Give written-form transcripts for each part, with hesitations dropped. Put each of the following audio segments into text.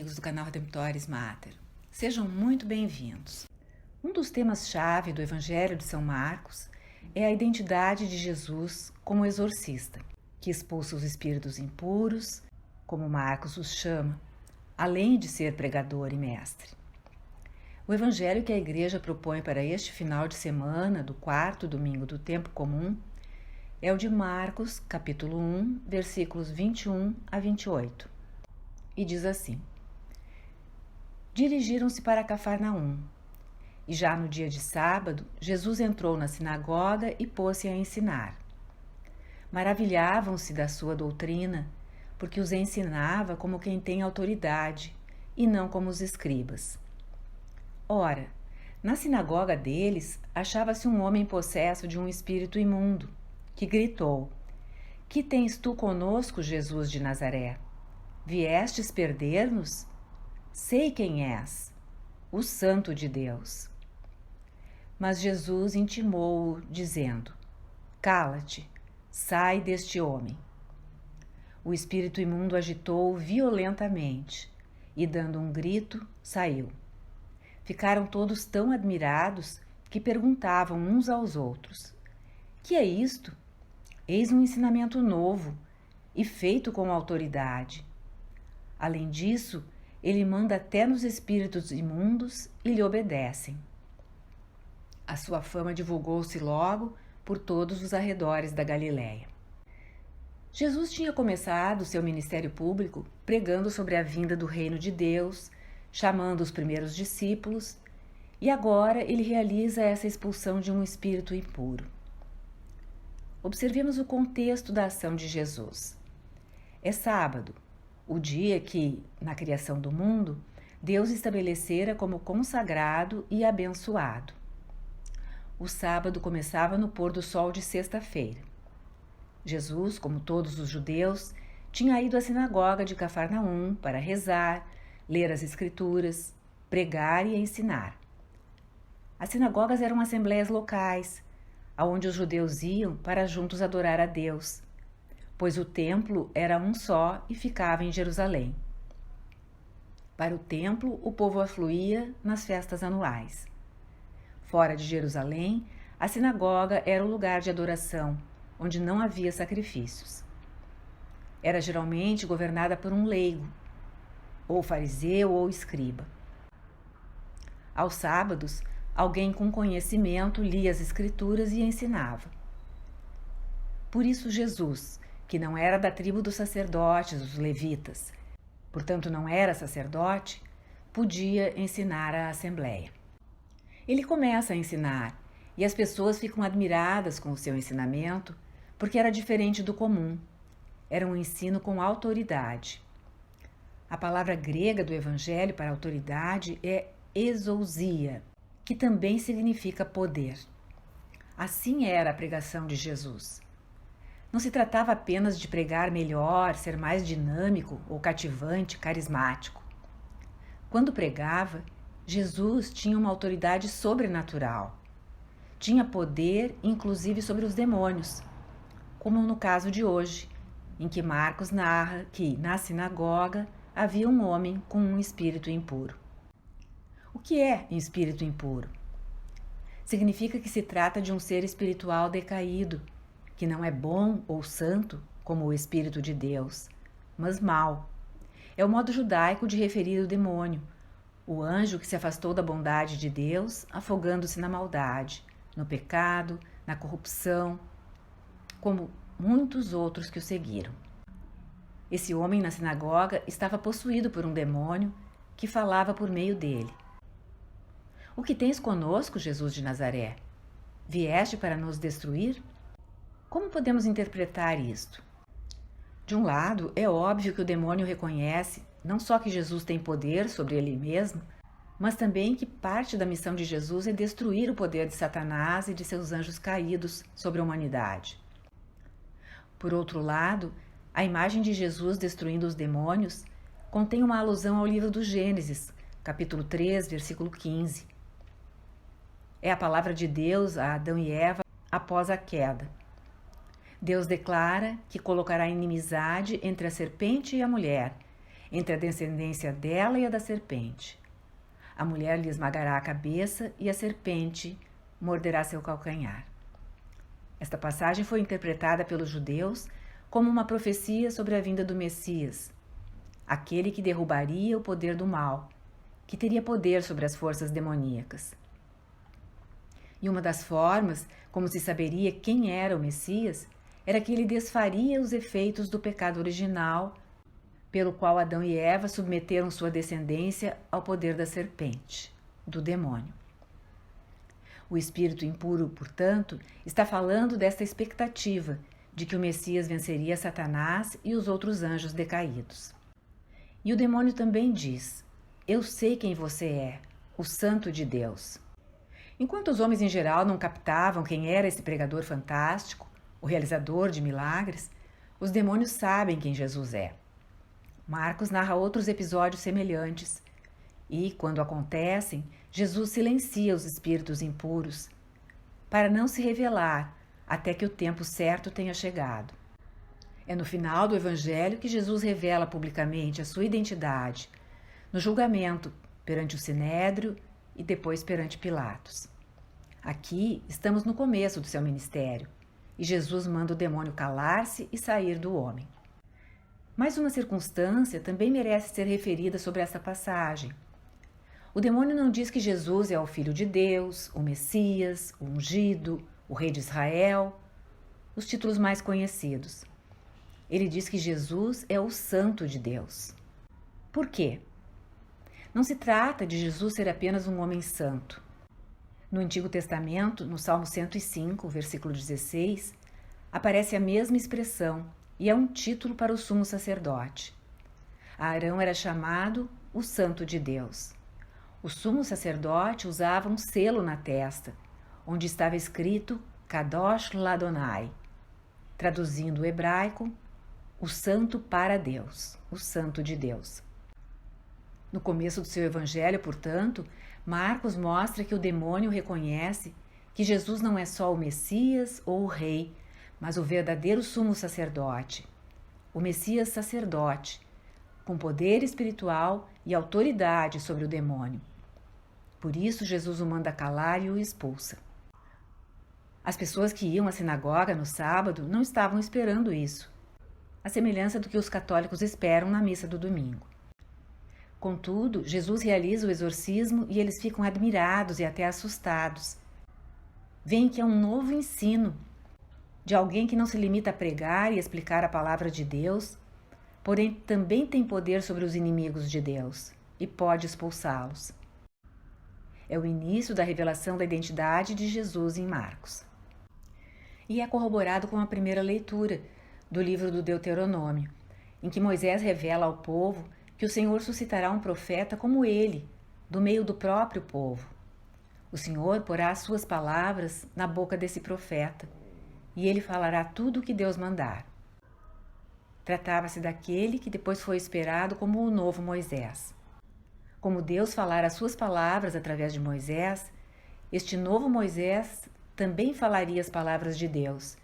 amigos do canal Redemptoris Mater. Sejam muito bem-vindos. Um dos temas-chave do Evangelho de São Marcos é a identidade de Jesus como exorcista, que expulsa os espíritos impuros, como Marcos os chama, além de ser pregador e mestre. O Evangelho que a Igreja propõe para este final de semana do quarto domingo do tempo comum é o de Marcos, capítulo 1, versículos 21 a 28. E diz assim: Dirigiram-se para Cafarnaum. E já no dia de sábado, Jesus entrou na sinagoga e pôs-se a ensinar. Maravilhavam-se da sua doutrina, porque os ensinava como quem tem autoridade, e não como os escribas. Ora, na sinagoga deles achava-se um homem possesso de um espírito imundo, que gritou: Que tens tu conosco, Jesus de Nazaré? Viestes perder-nos? Sei quem és, o Santo de Deus. Mas Jesus intimou-o, dizendo: Cala-te, sai deste homem. O espírito imundo agitou-o violentamente e, dando um grito, saiu. Ficaram todos tão admirados que perguntavam uns aos outros: Que é isto? Eis um ensinamento novo e feito com autoridade. Além disso, ele manda até nos espíritos imundos e lhe obedecem. A sua fama divulgou-se logo por todos os arredores da Galiléia. Jesus tinha começado seu ministério público pregando sobre a vinda do reino de Deus, chamando os primeiros discípulos, e agora ele realiza essa expulsão de um espírito impuro. Observemos o contexto da ação de Jesus. É sábado, o dia que, na criação do mundo, Deus estabelecera como consagrado e abençoado. O sábado começava no pôr do sol de sexta-feira. Jesus, como todos os judeus, tinha ido à sinagoga de Cafarnaum para rezar, ler as Escrituras, pregar e ensinar. As sinagogas eram assembleias locais, aonde os judeus iam para juntos adorar a Deus, pois o templo era um só e ficava em Jerusalém. Para o templo, o povo afluía nas festas anuais. Fora de Jerusalém, a sinagoga era o lugar de adoração, onde não havia sacrifícios. Era geralmente governada por um leigo, ou fariseu ou escriba. Aos sábados, alguém com conhecimento lia as Escrituras e ensinava. Por isso Jesus, que não era da tribo dos sacerdotes, os levitas, portanto não era sacerdote, podia ensinar à assembleia. Ele começa a ensinar e as pessoas ficam admiradas com o seu ensinamento, porque era diferente do comum. Era um ensino com autoridade. A palavra grega do evangelho para autoridade é exousia, que também significa poder. Assim era a pregação de Jesus. Não se tratava apenas de pregar melhor, ser mais dinâmico ou cativante, carismático. Quando pregava, Jesus tinha uma autoridade sobrenatural. Tinha poder, inclusive, sobre os demônios, como no caso de hoje, em que Marcos narra que, na sinagoga, havia um homem com um espírito impuro. O que é um espírito impuro? Significa que se trata de um ser espiritual decaído, que não é bom ou santo, como o Espírito de Deus, mas mau. É o modo judaico de referir o demônio, o anjo que se afastou da bondade de Deus, afogando-se na maldade, no pecado, na corrupção, como muitos outros que o seguiram. Esse homem na sinagoga estava possuído por um demônio que falava por meio dele. O que tens conosco, Jesus de Nazaré? Vieste para nos destruir? Como podemos interpretar isto? De um lado, é óbvio que o demônio reconhece não só que Jesus tem poder sobre ele mesmo, mas também que parte da missão de Jesus é destruir o poder de Satanás e de seus anjos caídos sobre a humanidade. Por outro lado, a imagem de Jesus destruindo os demônios contém uma alusão ao livro do Gênesis, capítulo 3, versículo 15. É a palavra de Deus a Adão e Eva após a queda. Deus declara que colocará inimizade entre a serpente e a mulher, entre a descendência dela e a da serpente. A mulher lhe esmagará a cabeça e a serpente morderá seu calcanhar. Esta passagem foi interpretada pelos judeus como uma profecia sobre a vinda do Messias, aquele que derrubaria o poder do mal, que teria poder sobre as forças demoníacas. E uma das formas como se saberia quem era o Messias era que ele desfaria os efeitos do pecado original, pelo qual Adão e Eva submeteram sua descendência ao poder da serpente, do demônio. O espírito impuro, portanto, está falando desta expectativa de que o Messias venceria Satanás e os outros anjos decaídos. E o demônio também diz: eu sei quem você é, o Santo de Deus. Enquanto os homens em geral não captavam quem era esse pregador fantástico, o realizador de milagres, os demônios sabem quem Jesus é. Marcos narra outros episódios semelhantes e, quando acontecem, Jesus silencia os espíritos impuros para não se revelar até que o tempo certo tenha chegado. É no final do Evangelho que Jesus revela publicamente a sua identidade, no julgamento perante o Sinédrio e depois perante Pilatos. Aqui estamos no começo do seu ministério e Jesus manda o demônio calar-se e sair do homem. Mais uma circunstância também merece ser referida sobre esta passagem. O demônio não diz que Jesus é o Filho de Deus, o Messias, o Ungido, o Rei de Israel, os títulos mais conhecidos. Ele diz que Jesus é o Santo de Deus. Por quê? Não se trata de Jesus ser apenas um homem santo. No Antigo Testamento, no Salmo 105, versículo 16, aparece a mesma expressão e é um título para o sumo sacerdote. Arão era chamado o Santo de Deus. O sumo sacerdote usava um selo na testa, onde estava escrito Kadosh Ladonai, traduzindo o hebraico, o Santo para Deus, o Santo de Deus. No começo do seu evangelho, portanto, Marcos mostra que o demônio reconhece que Jesus não é só o Messias ou o Rei, mas o verdadeiro sumo sacerdote, o Messias sacerdote, com poder espiritual e autoridade sobre o demônio. Por isso, Jesus o manda calar e o expulsa. As pessoas que iam à sinagoga no sábado não estavam esperando isso, à semelhança do que os católicos esperam na missa do domingo. Contudo, Jesus realiza o exorcismo e eles ficam admirados e até assustados. Veem que é um novo ensino de alguém que não se limita a pregar e explicar a palavra de Deus, porém também tem poder sobre os inimigos de Deus e pode expulsá-los. É o início da revelação da identidade de Jesus em Marcos. E é corroborado com a primeira leitura do livro do Deuteronômio, em que Moisés revela ao povo que o Senhor suscitará um profeta como ele, do meio do próprio povo. O Senhor porá as suas palavras na boca desse profeta, e ele falará tudo o que Deus mandar. Tratava-se daquele que depois foi esperado como o novo Moisés. Como Deus falara as suas palavras através de Moisés, este novo Moisés também falaria as palavras de Deus,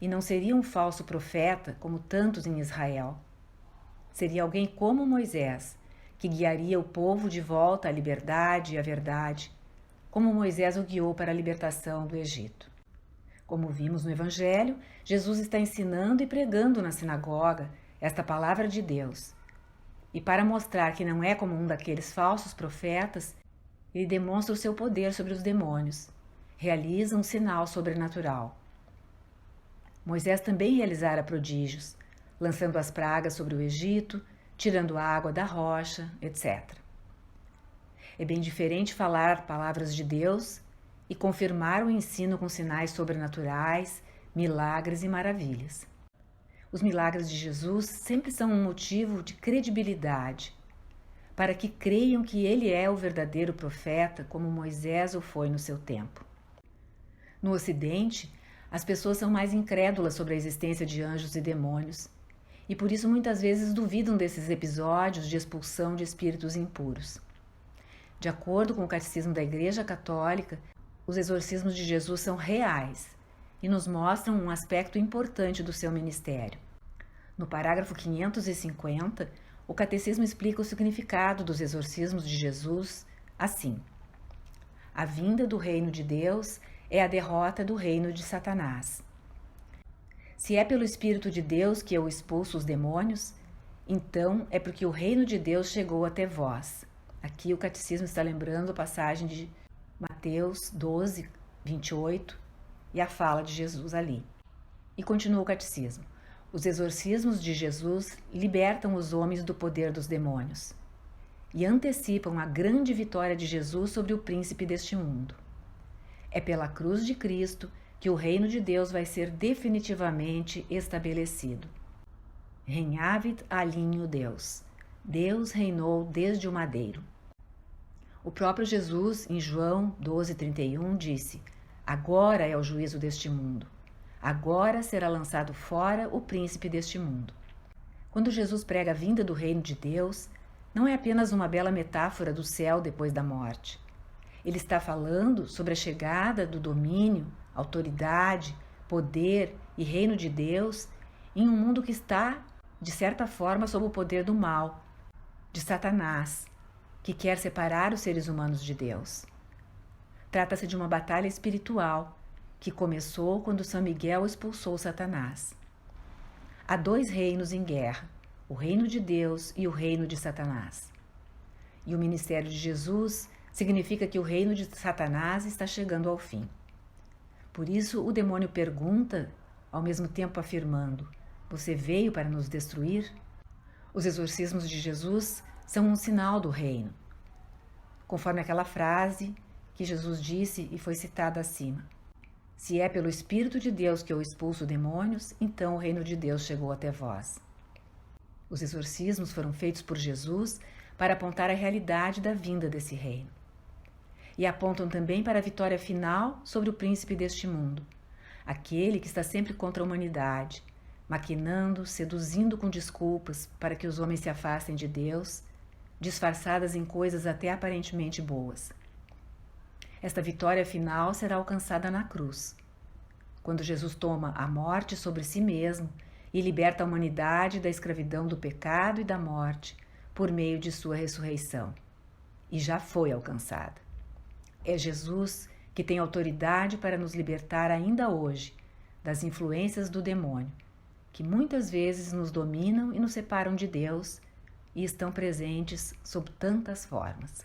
e não seria um falso profeta como tantos em Israel. Seria alguém como Moisés, que guiaria o povo de volta à liberdade e à verdade, como Moisés o guiou para a libertação do Egito. Como vimos no Evangelho, Jesus está ensinando e pregando na sinagoga esta palavra de Deus. E para mostrar que não é como um daqueles falsos profetas, ele demonstra o seu poder sobre os demônios, realiza um sinal sobrenatural. Moisés também realizara prodígios, lançando as pragas sobre o Egito, tirando a água da rocha, etc. É bem diferente falar palavras de Deus e confirmar o ensino com sinais sobrenaturais, milagres e maravilhas. Os milagres de Jesus sempre são um motivo de credibilidade, para que creiam que ele é o verdadeiro profeta, como Moisés o foi no seu tempo. No Ocidente, as pessoas são mais incrédulas sobre a existência de anjos e demônios, e por isso muitas vezes duvidam desses episódios de expulsão de espíritos impuros. De acordo com o Catecismo da Igreja Católica, os exorcismos de Jesus são reais e nos mostram um aspecto importante do seu ministério. No parágrafo 550, O Catecismo explica o significado dos exorcismos de Jesus assim: a vinda do reino de Deus é a derrota do reino de Satanás. Se é pelo Espírito de Deus que eu expulso os demônios, então é porque o reino de Deus chegou até vós. Aqui o Catecismo está lembrando a passagem de Mateus 12, 28 e a fala de Jesus ali. E continua o Catecismo: os exorcismos de Jesus libertam os homens do poder dos demônios e antecipam a grande vitória de Jesus sobre o príncipe deste mundo. É pela cruz de Cristo que o reino de Deus vai ser definitivamente estabelecido. Regnavit alinho Deus. Deus reinou desde o madeiro. O próprio Jesus, em João 12,31, disse: agora é o juízo deste mundo. Agora será lançado fora o príncipe deste mundo. Quando Jesus prega a vinda do reino de Deus, não é apenas uma bela metáfora do céu depois da morte. Ele está falando sobre a chegada do domínio, autoridade, poder e reino de Deus em um mundo que está, de certa forma, sob o poder do mal, de Satanás, que quer separar os seres humanos de Deus. Trata-se de uma batalha espiritual que começou quando São Miguel expulsou Satanás. Há dois reinos em guerra, o reino de Deus e o reino de Satanás. E o ministério de Jesus significa que o reino de Satanás está chegando ao fim. Por isso, o demônio pergunta, ao mesmo tempo afirmando: você veio para nos destruir? Os exorcismos de Jesus são um sinal do reino, conforme aquela frase que Jesus disse e foi citada acima: se é pelo Espírito de Deus que eu expulso demônios, então o reino de Deus chegou até vós. Os exorcismos foram feitos por Jesus para apontar a realidade da vinda desse reino. E apontam também para a vitória final sobre o príncipe deste mundo, aquele que está sempre contra a humanidade, maquinando, seduzindo com desculpas para que os homens se afastem de Deus, disfarçadas em coisas até aparentemente boas. Esta vitória final será alcançada na cruz, quando Jesus toma a morte sobre si mesmo e liberta a humanidade da escravidão do pecado e da morte por meio de sua ressurreição. E já foi alcançada. É Jesus que tem autoridade para nos libertar ainda hoje das influências do demônio, que muitas vezes nos dominam e nos separam de Deus e estão presentes sob tantas formas.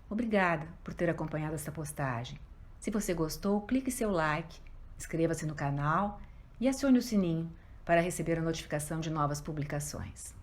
Obrigada por ter acompanhado esta postagem. Se você gostou, clique seu like, inscreva-se no canal e acione o sininho para receber a notificação de novas publicações.